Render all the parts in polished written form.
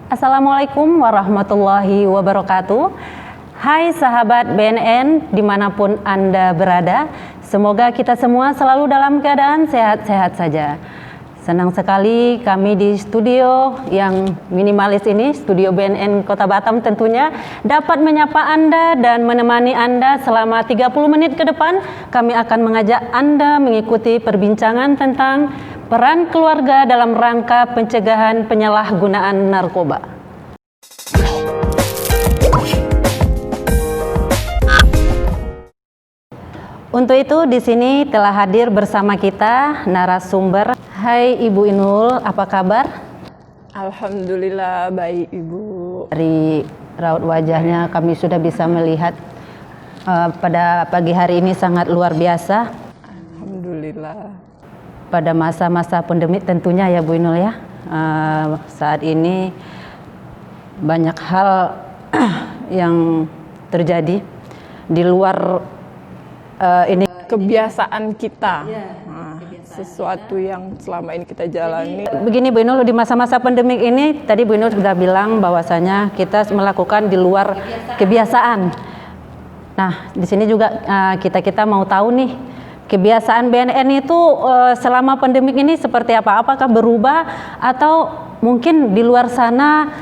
Assalamualaikum warahmatullahi wabarakatuh. Hai sahabat BNN dimanapun Anda berada, semoga kita semua selalu dalam keadaan sehat-sehat saja. Senang sekali kami di studio yang minimalis ini, studio BNN Kota Batam tentunya, dapat menyapa Anda dan menemani Anda selama 30 menit ke depan. Kami akan mengajak Anda mengikuti perbincangan tentang peran keluarga dalam rangka pencegahan penyalahgunaan narkoba. Untuk itu di sini telah hadir bersama kita narasumber. Hai Ibu Inul, apa kabar? Alhamdulillah baik Ibu. Dari raut wajahnya kami sudah bisa melihat pada pagi hari ini sangat luar biasa. Alhamdulillah. Pada masa-masa pandemi tentunya ya Bu Inul ya. Saat ini banyak hal yang terjadi di luar ini Kebiasaan kita, sesuatu yang selama ini kita jalani. Begini Bu Inul, di masa-masa pandemik ini tadi Bu Inul sudah bilang bahwasanya kita melakukan di luar kebiasaan. Nah, di sini juga kita mau tahu nih, kebiasaan BNN itu selama pandemik ini seperti apa? Apakah berubah atau mungkin di luar sana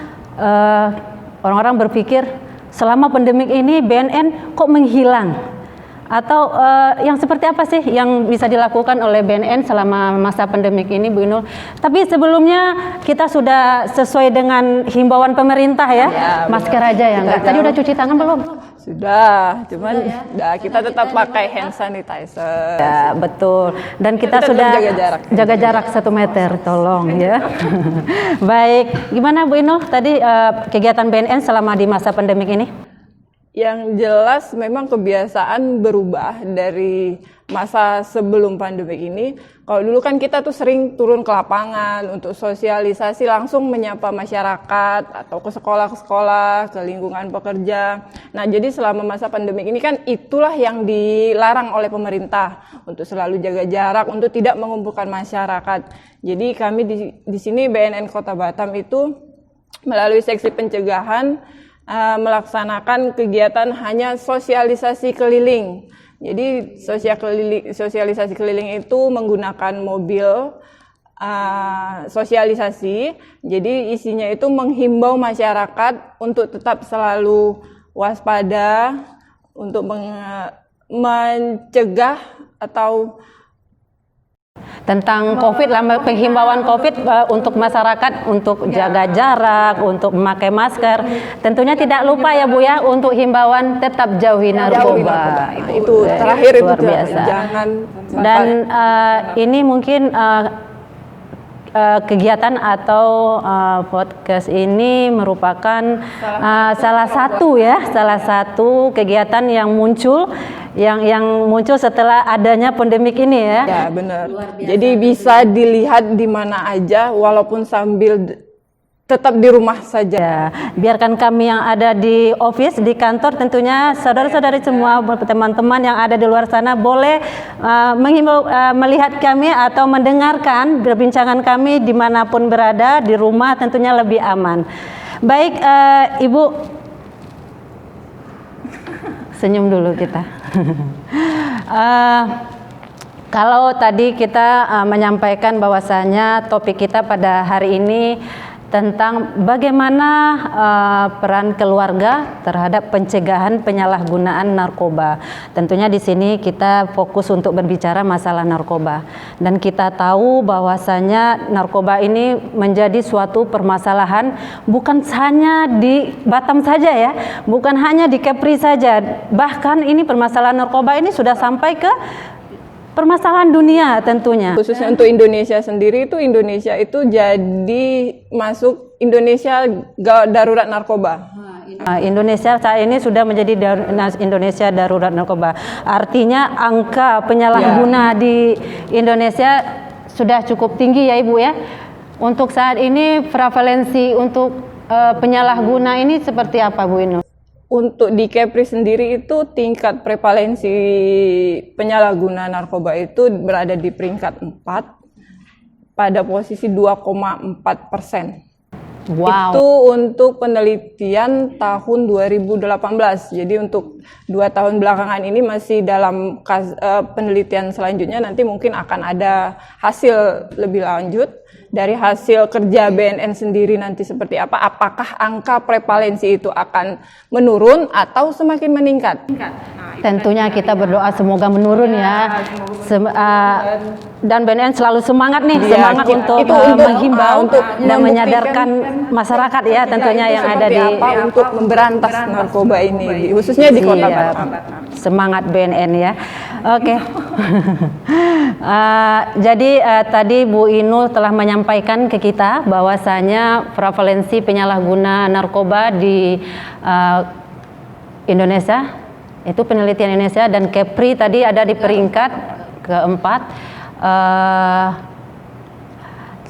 orang-orang berpikir selama pandemik ini BNN kok menghilang? Atau yang seperti apa sih yang bisa dilakukan oleh BNN selama masa pandemik ini Bu Inul? Tapi sebelumnya kita sudah sesuai dengan himbauan pemerintah ya, masker aja ya enggak? Tadi udah cuci tangan belum? Sudah, cuman kita tetap pakai hand sanitizer. Ya betul, dan kita sudah jaga jarak 1 meter, tolong ya. Baik, gimana Bu Inul tadi kegiatan BNN selama di masa pandemik ini? Yang jelas memang kebiasaan berubah dari masa sebelum pandemi ini. Kalau dulu kan kita tuh sering turun ke lapangan untuk sosialisasi, langsung menyapa masyarakat atau ke sekolah-sekolah, ke lingkungan pekerja. Nah, jadi selama masa pandemi ini kan itulah yang dilarang oleh pemerintah untuk selalu jaga jarak, untuk tidak mengumpulkan masyarakat. Jadi kami di sini BNN Kota Batam itu melalui seksi pencegahan melaksanakan kegiatan hanya sosialisasi keliling. Jadi sosialisasi keliling itu menggunakan mobil sosialisasi. Jadi isinya itu menghimbau masyarakat untuk tetap selalu waspada, untuk mencegah atau tentang COVID, penghimbauan COVID untuk masyarakat untuk jaga jarak, untuk memakai masker. Tentunya tidak lupa ya Bu ya untuk himbauan tetap jauhi narkoba. Itu terakhir luar itu biasa. Jangan. Dan ini mungkin kegiatan atau podcast ini merupakan salah satu kegiatan yang muncul setelah adanya pandemik ini ya. Ya benar. Jadi bisa dilihat di mana aja walaupun sambil tetap di rumah saja. Ya, biarkan kami yang ada di office, di kantor, tentunya saudara-saudari semua, teman-teman yang ada di luar sana boleh melihat kami atau mendengarkan perbincangan kami dimanapun berada, di rumah tentunya lebih aman. Baik, Ibu, senyum dulu kita. Kalau tadi kita menyampaikan bahwasanya topik kita pada hari ini tentang bagaimana peran keluarga terhadap pencegahan penyalahgunaan narkoba. Tentunya di sini kita fokus untuk berbicara masalah narkoba. Dan kita tahu bahwasanya narkoba ini menjadi suatu permasalahan bukan hanya di Batam saja ya, bukan hanya di Kepri saja. Bahkan ini permasalahan narkoba ini sudah sampai ke permasalahan dunia tentunya. Khususnya untuk Indonesia sendiri Indonesia itu jadi masuk Indonesia darurat narkoba. Indonesia saat ini sudah menjadi Indonesia darurat narkoba. Artinya angka penyalahguna di Indonesia sudah cukup tinggi ya Ibu ya. Untuk saat ini prevalensi untuk penyalahguna ini seperti apa Bu Inul? Untuk di Kepri sendiri itu tingkat prevalensi penyalahguna narkoba itu berada di peringkat 4 pada posisi 2,4%. Wow. Itu untuk penelitian tahun 2018. Jadi untuk 2 tahun belakangan ini masih dalam penelitian selanjutnya, nanti mungkin akan ada hasil lebih lanjut. Dari hasil kerja BNN sendiri nanti seperti apa, apakah angka prevalensi itu akan menurun atau semakin meningkat? Tentunya kita berdoa semoga menurun ya. Dan BNN selalu semangat nih, semangat untuk menghimbau dan menyadarkan masyarakat ya, tentunya yang ada di untuk memberantas narkoba ini, khususnya di Kota Batam. Semangat BNN ya. Oke. Jadi tadi Bu Inul telah menyampaikan ke kita bahwasanya prevalensi penyalahguna narkoba di Indonesia, itu penelitian Indonesia, dan Kepri tadi ada di peringkat keempat.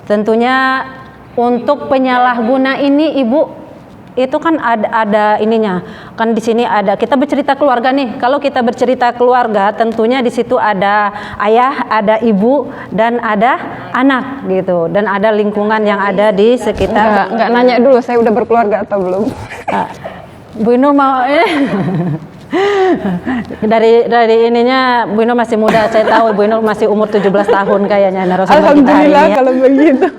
Tentunya untuk penyalahguna ini Ibu, itu kan ada ininya. Kan di sini ada, kita bercerita keluarga nih. Kalau kita bercerita keluarga, tentunya di situ ada ayah, ada ibu, dan ada anak gitu. Dan ada lingkungan yang ada di sekitar. Enggak nanya dulu saya udah berkeluarga atau belum. Bu Inul mau dari ininya, Bu Inul masih muda. Saya tahu Bu Inul masih umur 17 tahun kayaknya narasumber kita hari ini ya. Kalau begitu.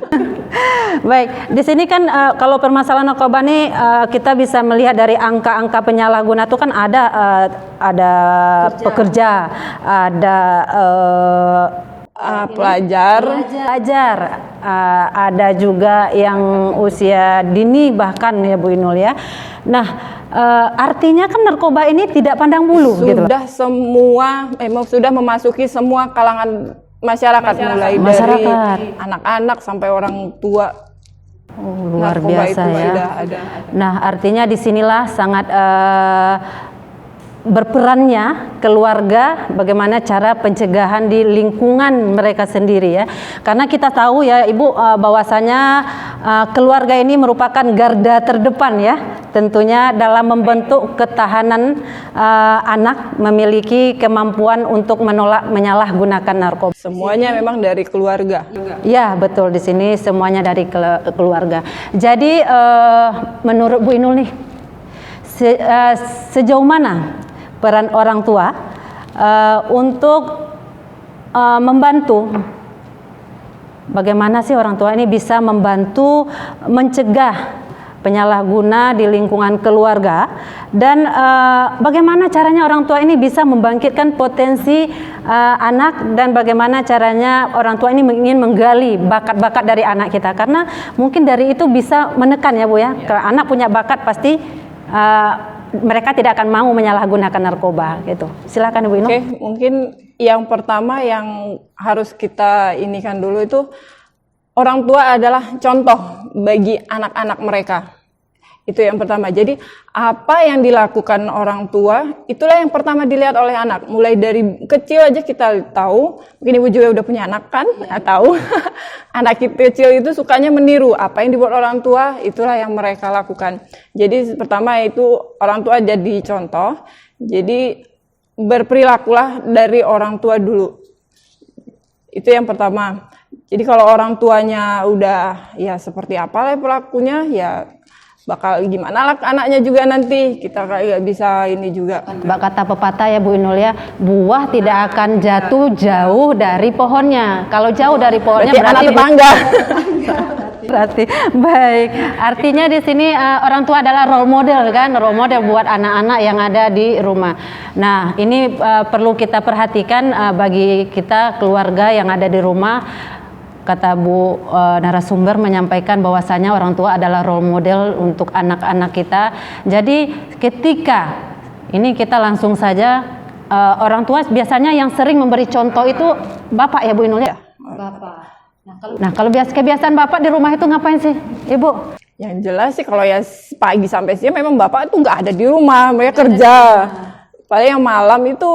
Baik, di sini kan kalau permasalahan narkoba nih kita bisa melihat dari angka-angka penyalahguna itu kan ada pekerja, ada pelajar, ada juga yang usia dini bahkan ya Bu Inul ya. Nah, artinya kan narkoba ini tidak pandang bulu gitu loh. Sudah memasuki semua kalangan masyarakat. Mulai dari anak-anak sampai orang tua. Luar biasa ya. Nah, artinya disinilah sangat berperannya keluarga, bagaimana cara pencegahan di lingkungan mereka sendiri ya. Karena kita tahu ya Ibu bahwasanya keluarga ini merupakan garda terdepan ya, tentunya dalam membentuk ketahanan anak memiliki kemampuan untuk menolak menyalahgunakan narkoba. Semuanya memang dari keluarga. Ya betul, di sini semuanya dari keluarga. Jadi menurut Bu Inul nih, sejauh mana peran orang tua untuk membantu, bagaimana sih orang tua ini bisa membantu mencegah penyalahguna di lingkungan keluarga, dan bagaimana caranya orang tua ini bisa membangkitkan potensi anak, dan bagaimana caranya orang tua ini ingin menggali bakat-bakat dari anak kita, karena mungkin dari itu bisa menekan ya Bu ya, kalau anak punya bakat pasti mereka tidak akan mau menyalahgunakan narkoba gitu. Silakan Ibu Inul. Oke, mungkin yang pertama yang harus kita inikan dulu itu orang tua adalah contoh bagi anak-anak mereka. Itu yang pertama. Jadi apa yang dilakukan orang tua, itulah yang pertama dilihat oleh anak. Mulai dari kecil aja kita tahu, mungkin Ibu juga udah punya anak kan, tahu. Anak kecil itu sukanya meniru apa yang dibuat orang tua, itulah yang mereka lakukan. Jadi pertama itu orang tua jadi contoh. Jadi berperilakulah dari orang tua dulu. Itu yang pertama. Jadi kalau orang tuanya udah ya seperti apalah perilakunya, ya bakal gimana lah anaknya juga nanti, kita kayak bisa ini juga. Kata pepatah ya Bu Inul ya, buah tidak akan jatuh jauh dari pohonnya. Kalau jauh dari pohonnya berarti anak tetangga. Berarti baik. Artinya di sini orang tua adalah role model kan, role model buat anak-anak yang ada di rumah. Nah, ini perlu kita perhatikan bagi kita keluarga yang ada di rumah. Kata Bu narasumber menyampaikan bahwasanya orang tua adalah role model untuk anak-anak kita. Jadi ketika ini kita langsung saja, orang tua biasanya yang sering memberi contoh itu Bapak ya Bu Inul ya? Bapak. Nah kalau kebiasaan Bapak di rumah itu ngapain sih Ibu? Yang jelas sih kalau ya pagi sampai siang memang Bapak itu nggak ada di rumah, mereka kerja. Paling yang malam itu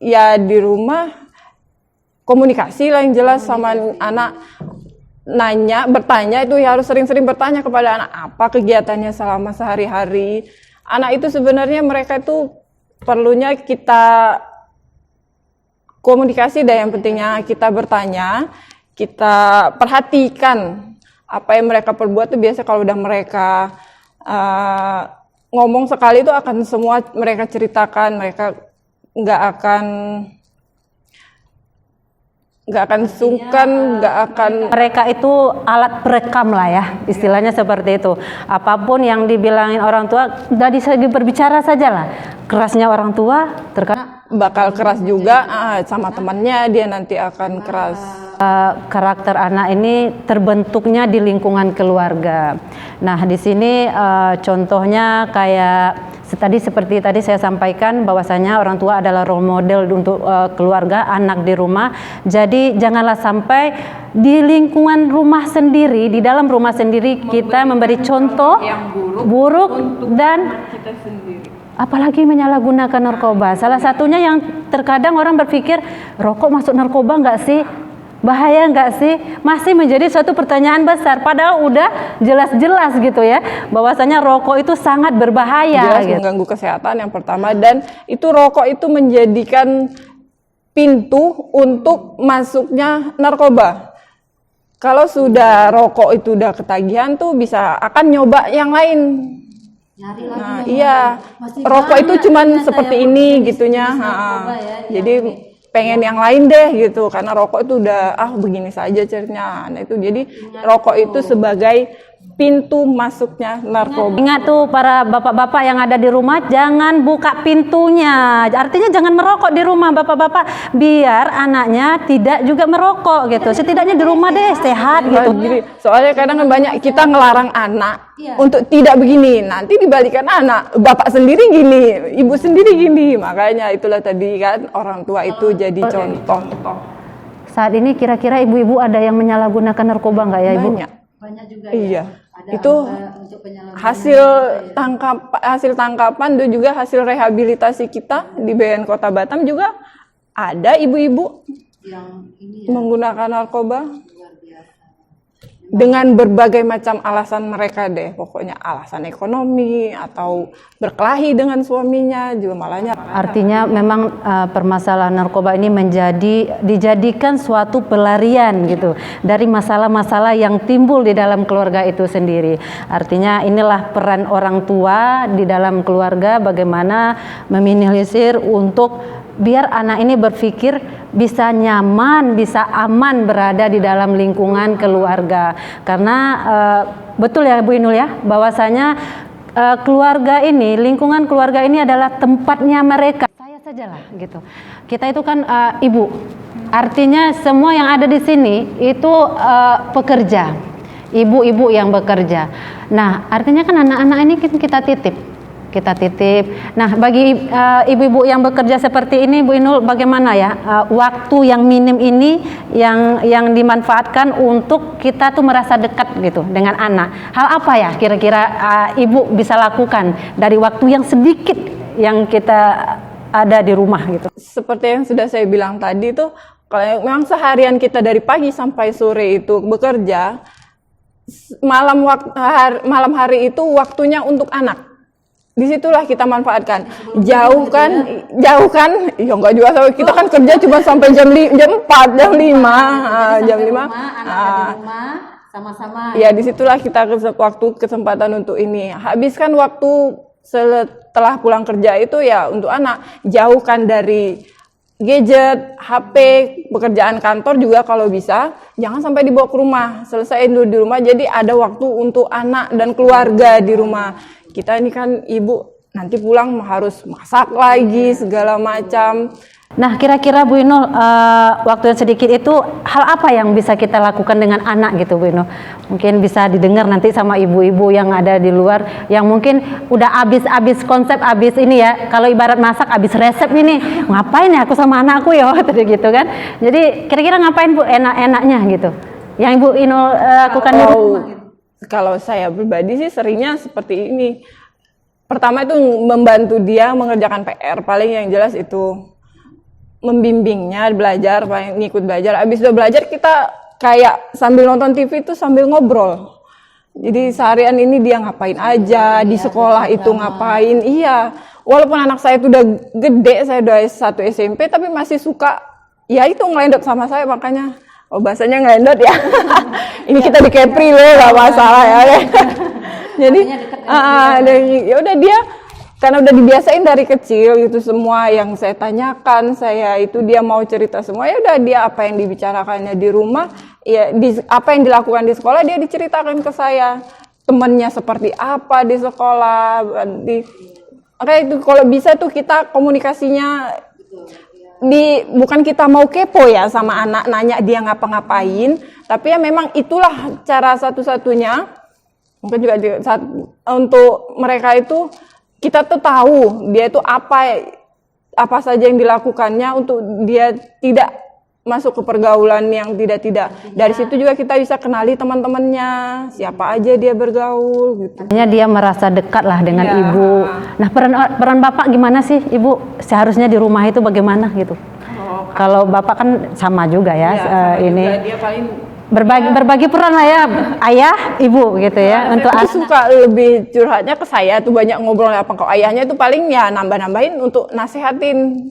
ya di rumah, komunikasi lah yang jelas sama anak, bertanya itu ya harus sering-sering bertanya kepada anak apa kegiatannya selama sehari-hari. Anak itu sebenarnya mereka itu perlunya kita komunikasi, dan yang pentingnya kita bertanya, kita perhatikan Apa yang mereka perbuat tuh biasa kalau udah mereka ngomong sekali itu akan semua mereka ceritakan, mereka nggak akan sungkan, nggak akan. Mereka itu alat perekam lah ya, istilahnya seperti itu. Apapun yang dibilangin orang tua, dari segi berbicara saja lah. Kerasnya orang tua, terkadang Bakal keras juga sama temannya, dia nanti akan keras. karakter anak ini terbentuknya di lingkungan keluarga. Nah, di sini contohnya kayak seperti tadi saya sampaikan bahwasanya orang tua adalah role model untuk keluarga, anak di rumah. Jadi janganlah sampai di lingkungan rumah sendiri, di dalam rumah sendiri kita memberi contoh yang buruk dan kita sendiri. apalagi menyalahgunakan narkoba. Salah satunya yang terkadang orang berpikir, rokok masuk narkoba nggak sih? Bahaya nggak sih? Masih menjadi suatu pertanyaan besar. Padahal udah jelas-jelas gitu ya, bahwasanya rokok itu sangat berbahaya. Jelas Gitu. mengganggu kesehatan yang pertama, dan itu rokok itu menjadikan pintu untuk masuknya narkoba. Kalau sudah rokok itu udah ketagihan tuh bisa akan nyoba yang lain. Nah, iya, rokok itu cuman seperti ini gitunya. Jadi pengen yang lain deh gitu, karena rokok itu udah begini saja ceritanya. Nah itu jadi rokok itu sebagai pintu masuknya narkoba. Ingat tuh para bapak-bapak yang ada di rumah, jangan buka pintunya. Artinya jangan merokok di rumah bapak-bapak, biar anaknya tidak juga merokok gitu. Setidaknya di rumah deh sehat gitu. Gini, soalnya kadang kan banyak kita ngelarang anak untuk tidak begini, nanti dibalikan anak, bapak sendiri gini, ibu sendiri gini. Makanya itulah tadi kan orang tua itu jadi contoh. Saat ini kira-kira ibu-ibu ada yang menyalahgunakan narkoba nggak ya ibu? Banyak juga Iya. ada Itu untuk penyalahgunaan hasil tangkapan dan juga hasil rehabilitasi kita di BN Kota Batam juga ada ibu-ibu yang ini menggunakan narkoba luar biasa. dengan berbagai macam alasan mereka deh, pokoknya alasan ekonomi atau berkelahi dengan suaminya juga malahnya. Artinya memang permasalahan narkoba ini dijadikan suatu pelarian gitu dari masalah-masalah yang timbul di dalam keluarga itu sendiri. Artinya inilah peran orang tua di dalam keluarga, bagaimana meminimalisir untuk biar anak ini berpikir bisa nyaman, bisa aman berada di dalam lingkungan keluarga. Karena betul ya Bu Inul ya, bahwasanya keluarga ini, lingkungan keluarga ini adalah tempatnya mereka. Saya sajalah gitu. Kita itu kan ibu. Artinya semua yang ada di sini itu pekerja. Ibu-ibu yang bekerja. Nah, artinya kan anak-anak ini kita titip. Nah, bagi ibu-ibu yang bekerja seperti ini, Bu Inul, bagaimana ya waktu yang minim ini yang dimanfaatkan untuk kita tuh merasa dekat gitu dengan anak. Hal apa ya kira-kira ibu bisa lakukan dari waktu yang sedikit yang kita ada di rumah gitu? Seperti yang sudah saya bilang tadi tuh, kalau memang seharian kita dari pagi sampai sore itu bekerja, malam hari itu waktunya untuk anak. Disitulah kita manfaatkan. Jauhkan, ya enggak juga, kita kan kerja cuma sampai jam 4, jam 5, jam 5. Sama-sama. Ya disitulah kita kesempatan untuk ini. Habiskan waktu setelah pulang kerja itu ya untuk anak. Jauhkan dari gadget, HP, pekerjaan kantor juga kalau bisa. Jangan sampai dibawa ke rumah. Selesai dulu di rumah, jadi ada waktu untuk anak dan keluarga di rumah. Kita ini kan ibu nanti pulang harus masak lagi segala macam. Nah, kira-kira Bu Inul, waktu yang sedikit itu hal apa yang bisa kita lakukan dengan anak gitu Bu Inul? Mungkin bisa didengar nanti sama ibu-ibu yang ada di luar, yang mungkin udah abis konsep, abis ini ya, kalau ibarat masak abis resep ini, ngapain ya aku sama anakku ya, gitu kan. Jadi kira-kira ngapain Bu enak-enaknya gitu, yang Ibu Inul lakukan di rumah gitu? Kalau saya pribadi sih seringnya seperti ini. Pertama itu membantu dia mengerjakan PR, paling yang jelas itu membimbingnya belajar, paling ngikut belajar. Abis udah belajar kita kayak sambil nonton TV itu sambil ngobrol. Jadi seharian ini dia ngapain aja, di sekolah itu ngapain. Iya, walaupun anak saya itu udah gede, saya udah S1 SMP, tapi masih suka ya itu ngelendot sama saya, makanya oh bahasanya ngelendot ya. Ini kita di Kepri loh, nggak masalah ya. Jadi ya udah dia karena udah dibiasain dari kecil gitu, semua yang saya tanyakan, saya itu dia mau cerita semua, ya udah dia apa yang dibicarakannya di rumah, ya apa yang dilakukan di sekolah dia diceritakan ke saya. Temennya seperti apa di sekolah, kayak itu kalau bisa tuh kita komunikasinya bukan kita mau kepo ya sama anak, nanya dia ngapa-ngapain, tapi ya memang itulah cara satu-satunya mungkin juga untuk mereka itu kita tuh tahu dia itu apa saja yang dilakukannya untuk dia tidak masuk ke pergaulan yang tidak. Dari situ juga kita bisa kenali teman-temannya, siapa aja dia bergaul gitu. Dia merasa dekat lah dengan ibu. Nah, peran bapak gimana sih, Ibu? Seharusnya di rumah itu bagaimana gitu? Kalau bapak kan sama juga ya, ini juga, dia paling berbagi peran lah ya, ayah, ibu gitu ya. Untuk saya suka lebih curhatnya ke saya tuh, banyak ngobrol apa kalau ayahnya itu paling ya nambah-nambahin untuk nasehatin.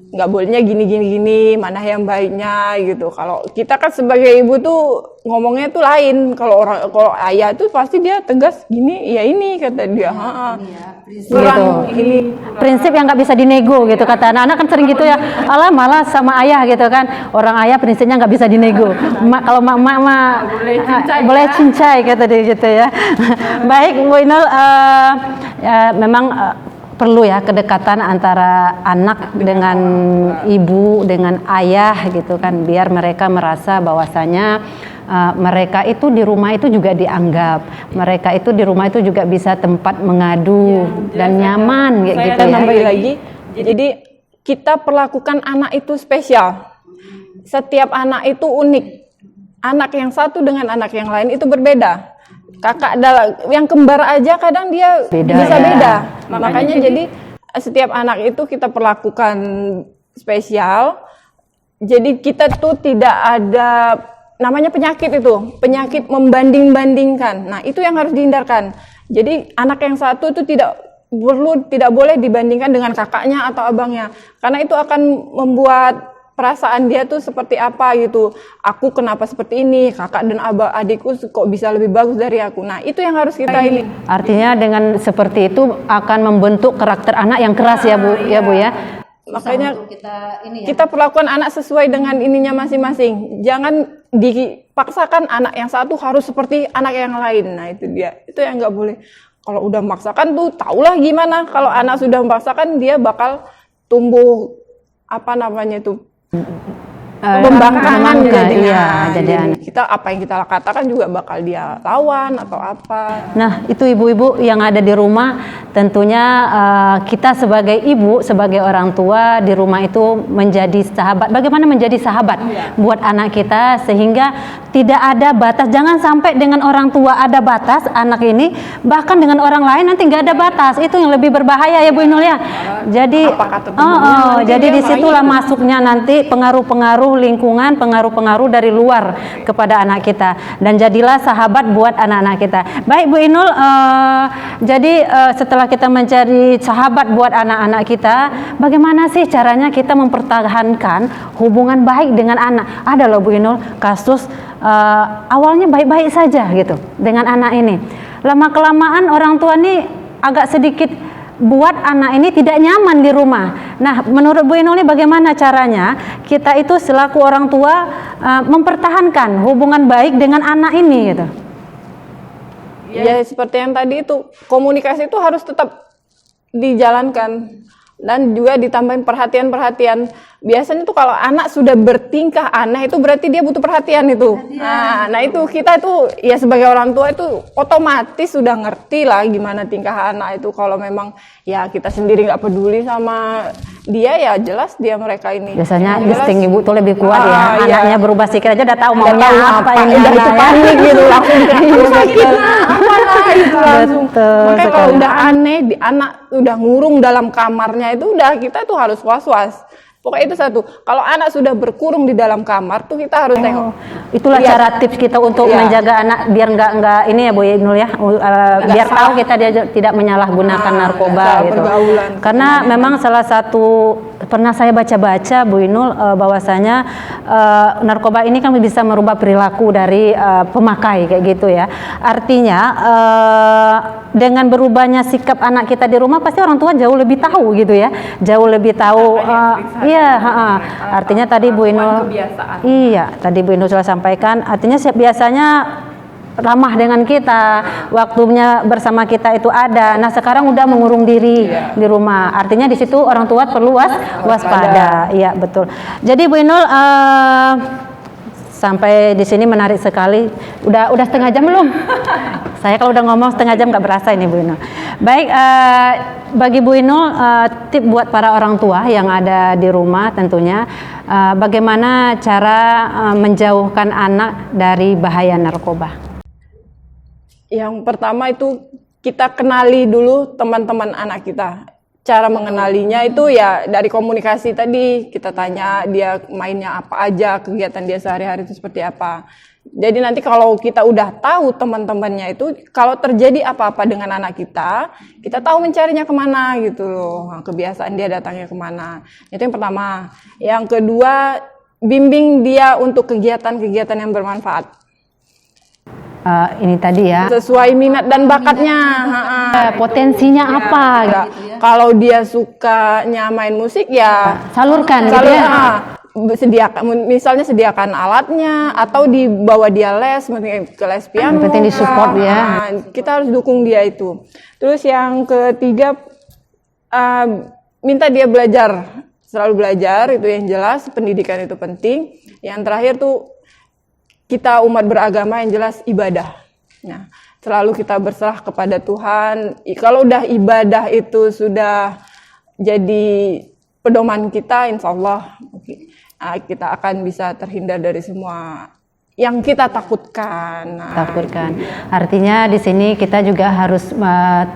Nggak bolehnya gini, mana yang baiknya gitu. Kalau kita kan sebagai ibu tuh ngomongnya tuh lain. Kalau ayah tuh pasti dia tegas gini, ya ini kata dia. Prinsip yang nggak bisa dinego gitu kata anak-anak kan sering gitu ya. Alah malah sama ayah gitu kan. Orang ayah prinsipnya nggak bisa dinego. Kalau mak boleh cincai kata dia gitu ya. Baik Bu Inul, memang perlu ya kedekatan antara anak dengan ibu, dengan ayah gitu kan, biar mereka merasa bahwasanya mereka itu di rumah itu juga dianggap, mereka itu di rumah itu juga bisa tempat mengadu dan nyaman saya gitu ya. Nambahin lagi, jadi kita perlakukan anak itu spesial. Setiap anak itu unik. Anak yang satu dengan anak yang lain itu berbeda. Kakak yang kembar aja kadang dia bisa beda. Makanya jadi setiap anak itu kita perlakukan spesial. Jadi kita tuh tidak ada namanya penyakit itu, penyakit membanding-bandingkan. Nah, itu yang harus dihindarkan. Jadi anak yang satu itu tidak boleh dibandingkan dengan kakaknya atau abangnya. Karena itu akan membuat perasaan dia tuh seperti apa gitu. Aku kenapa seperti ini, kakak dan adikku kok bisa lebih bagus dari aku. Nah, itu yang harus kita ini. Artinya dengan seperti itu akan membentuk karakter anak yang keras ya Bu, ya Bu ya. Makanya kita perlakukan anak sesuai dengan ininya masing-masing. Jangan dipaksakan anak yang satu harus seperti anak yang lain. Nah, itu dia. Itu yang nggak boleh. Kalau udah memaksakan tuh tahulah gimana. Kalau anak sudah memaksakan dia bakal tumbuh apa namanya itu pembangkangan jadinya. Jadi kita apa yang kita katakan juga bakal dia lawan atau apa. Nah, itu ibu-ibu yang ada di rumah, tentunya kita sebagai ibu, sebagai orang tua di rumah itu menjadi sahabat. Bagaimana menjadi sahabat buat anak kita sehingga tidak ada batas. Jangan sampai dengan orang tua ada batas anak ini, bahkan dengan orang lain nanti nggak ada batas. Itu yang lebih berbahaya ya Bu Inul ya. Jadi jadi disitulah masuknya nanti pengaruh-pengaruh lingkungan, pengaruh-pengaruh dari luar kepada anak kita, dan jadilah sahabat buat anak-anak kita. Baik Bu Inul, jadi setelah kita mencari sahabat buat anak-anak kita, bagaimana sih caranya kita mempertahankan hubungan baik dengan anak? Ada loh Bu Inul kasus awalnya baik-baik saja gitu dengan anak ini, lama-kelamaan orang tua ini agak sedikit buat anak ini tidak nyaman di rumah. Nah, menurut Bu Inul ini bagaimana caranya kita itu selaku orang tua mempertahankan hubungan baik dengan anak ini gitu? Ya seperti yang tadi itu, komunikasi itu harus tetap dijalankan dan juga ditambahin perhatian-perhatian. Biasanya tuh kalau anak sudah bertingkah aneh itu berarti dia butuh perhatian itu. Nah itu kita itu ya sebagai orang tua itu otomatis sudah ngerti lah gimana tingkah anak itu. Kalau memang ya kita sendiri nggak peduli sama dia, ya jelas dia mereka ini. Biasanya insting ibu tuh lebih kuat ya. Anaknya berubah sikit aja udah tahu maunya apa ini. Udah itu panik gitu langsung sakit apalah itu langsung. Makanya kalau udah aneh anak udah ngurung dalam kamarnya itu udah kita tuh harus was-was. Pokoknya itu satu. Kalau anak sudah berkurung di dalam kamar tuh kita harus tengok. Itulah cara tips kita untuk menjaga anak biar nggak ini ya Bu Inul ya. Biar tahu kita dia tidak menyalahgunakan narkoba gitu. Karena memang salah satu pernah saya baca-baca Bu Inul bahwasanya narkoba ini kan bisa merubah perilaku dari pemakai kayak gitu ya. Artinya dengan berubahnya sikap anak kita di rumah pasti orang tua jauh lebih tahu gitu ya. Jauh lebih tahu iya, artinya tadi Bu Inul iya, tadi Bu Inul sudah sampaikan artinya biasanya ramah dengan kita, waktunya bersama kita itu ada. Nah sekarang udah mengurung diri di rumah. Artinya di situ orang tua perlu waspada. Iya betul. Jadi Bu Inul sampai di sini menarik sekali. Udah setengah jam belum? Saya kalau udah ngomong setengah jam nggak berasa ini Bu Inul. Baik, bagi Bu Inul tip buat para orang tua yang ada di rumah tentunya bagaimana cara menjauhkan anak dari bahaya narkoba. Yang pertama itu kita kenali dulu teman-teman anak kita. Cara mengenalinya itu ya dari komunikasi tadi, kita tanya dia mainnya apa aja, kegiatan dia sehari-hari itu seperti apa. Jadi nanti kalau kita udah tahu teman-temannya itu, kalau terjadi apa-apa dengan anak kita tahu mencarinya kemana gitu loh, kebiasaan dia datangnya kemana. Itu yang pertama. Yang kedua, bimbing dia untuk kegiatan-kegiatan yang bermanfaat. Ini tadi ya Sesuai minat dan bakatnya. potensinya apa gitu. Kalau dia sukanya main musik ya salurkan gitu ya. Sediakan, misalnya sediakan alatnya atau dibawa dia les, mungkin ke les piano. Penting disupport ya. Kita harus dukung dia itu. Terus yang ketiga, minta dia belajar, selalu belajar, itu yang jelas, pendidikan itu penting. Yang terakhir tuh kita umat beragama yang jelas ibadah. Nah, selalu kita berserah kepada Tuhan. Kalau udah ibadah itu sudah jadi pedoman kita, insya Allah kita akan bisa terhindar dari semua yang kita takutkan. Takutkan. Artinya di sini kita juga harus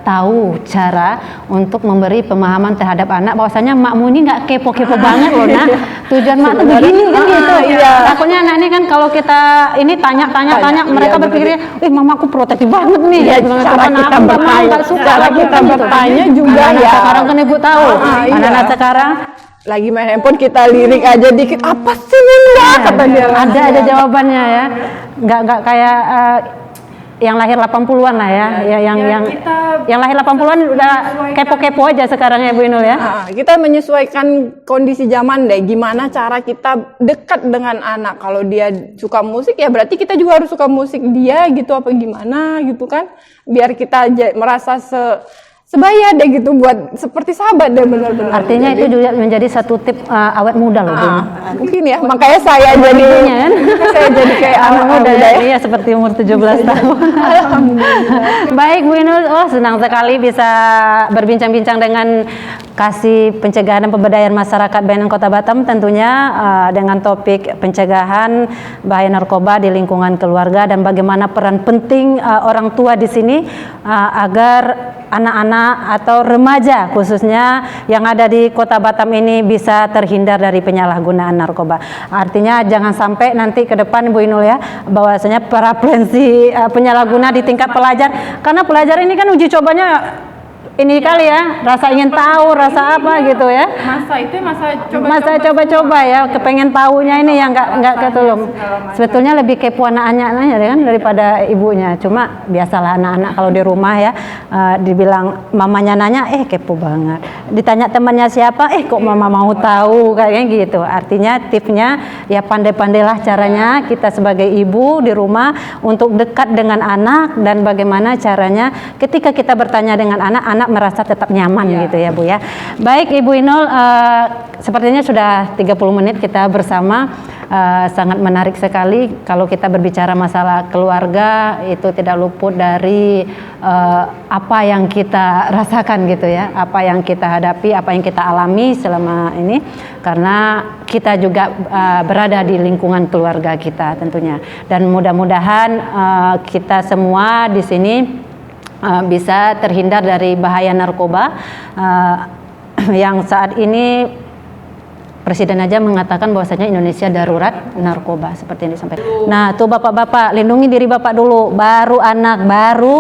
tahu cara untuk memberi pemahaman terhadap anak bahwasanya makmu ini nggak kepo-kepo banget loh nah. Tujuan mak tuh begini kan gitu. Iya. Takutnya anak ini kan kalau kita ini tanya mereka berpikirnya, mamaku protektif banget nih. Ya, cara kita bertanya, cara kita bertanya juga anak ya. Sekarang kan ibu tahu. Anak-anak sekarang lagi main handphone kita lirik aja dikit, apa sih bunda, kata dia. Ada jawabannya ya, nggak kayak yang lahir 80-an lah ya, yang lahir 80-an udah kepo-kepo aja sekarang ya Bu Inul ya. Kita menyesuaikan kondisi zaman deh, gimana cara kita dekat dengan anak. Kalau dia suka musik ya berarti kita juga harus suka musik dia gitu, apa gimana gitu kan, biar kita merasa sebaya deh gitu, buat seperti sahabat deh benar-benar. Artinya itu juga menjadi satu tip awet muda loh. Mungkin ya, makanya saya jadi saya jadi kayak anak muda ya. Iya, seperti umur 17 tahun. Baik Bu Inul, senang sekali bisa berbincang-bincang dengan Kasih Pencegahan dan Pemberdayaan Masyarakat BNN Kota Batam, tentunya dengan topik pencegahan bahaya narkoba di lingkungan keluarga dan bagaimana peran penting orang tua di sini agar anak-anak atau remaja khususnya yang ada di Kota Batam ini bisa terhindar dari penyalahgunaan narkoba. Artinya jangan sampai nanti ke depan Bu Inul ya, bahwasanya para penyalahguna di tingkat pelajar, karena pelajar ini kan uji cobanya ini kali ya, rasa ingin tahu, rasa apa gitu ya. Masa coba-coba ya, kepengen tahunya ini yang nggak ketulung. Sebetulnya lebih kepo anak-anaknya kan daripada ibunya. Cuma biasalah anak-anak kalau di rumah ya, dibilang mamanya nanya, kepo banget. Ditanya temannya siapa, kok mama mau tahu, kayaknya gitu. Artinya tipsnya ya pandai-pandailah caranya kita sebagai ibu di rumah untuk dekat dengan anak dan bagaimana caranya ketika kita bertanya dengan anak merasa tetap nyaman gitu ya Bu ya. Baik Ibu Inul, sepertinya sudah 30 menit kita bersama, sangat menarik sekali kalau kita berbicara masalah keluarga itu tidak luput dari apa yang kita rasakan gitu ya, apa yang kita hadapi, apa yang kita alami selama ini, karena kita juga berada di lingkungan keluarga kita tentunya, dan mudah-mudahan kita semua di sini bisa terhindar dari bahaya narkoba yang saat ini Presiden aja mengatakan bahwasanya Indonesia darurat narkoba seperti yang disampaikan. Nah, tuh bapak-bapak, lindungi diri bapak dulu, baru anak, baru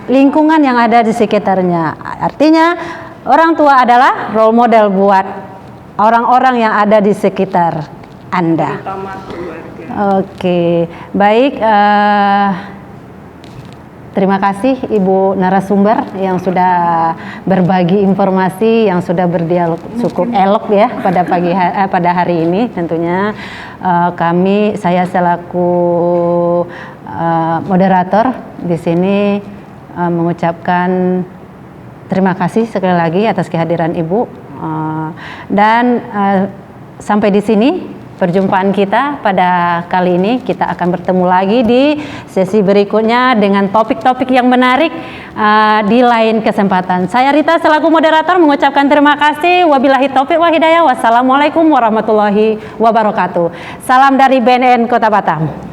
lingkungan yang ada di sekitarnya. Artinya Orang tua adalah role model buat orang-orang yang ada di sekitar Anda. Terutama keluarga. Oke, baik. Terima kasih Ibu narasumber yang sudah berbagi informasi, yang sudah berdialog cukup elok ya pada hari ini. Tentunya saya selaku moderator di sini mengucapkan terima kasih sekali lagi atas kehadiran Ibu, dan sampai di sini perjumpaan kita pada kali ini. Kita akan bertemu lagi di sesi berikutnya dengan topik-topik yang menarik di lain kesempatan. Saya Rita selaku moderator mengucapkan terima kasih. Wabillahi taufiq wa hidayah. Wassalamualaikum warahmatullahi wabarakatuh. Salam dari BNN Kota Batam.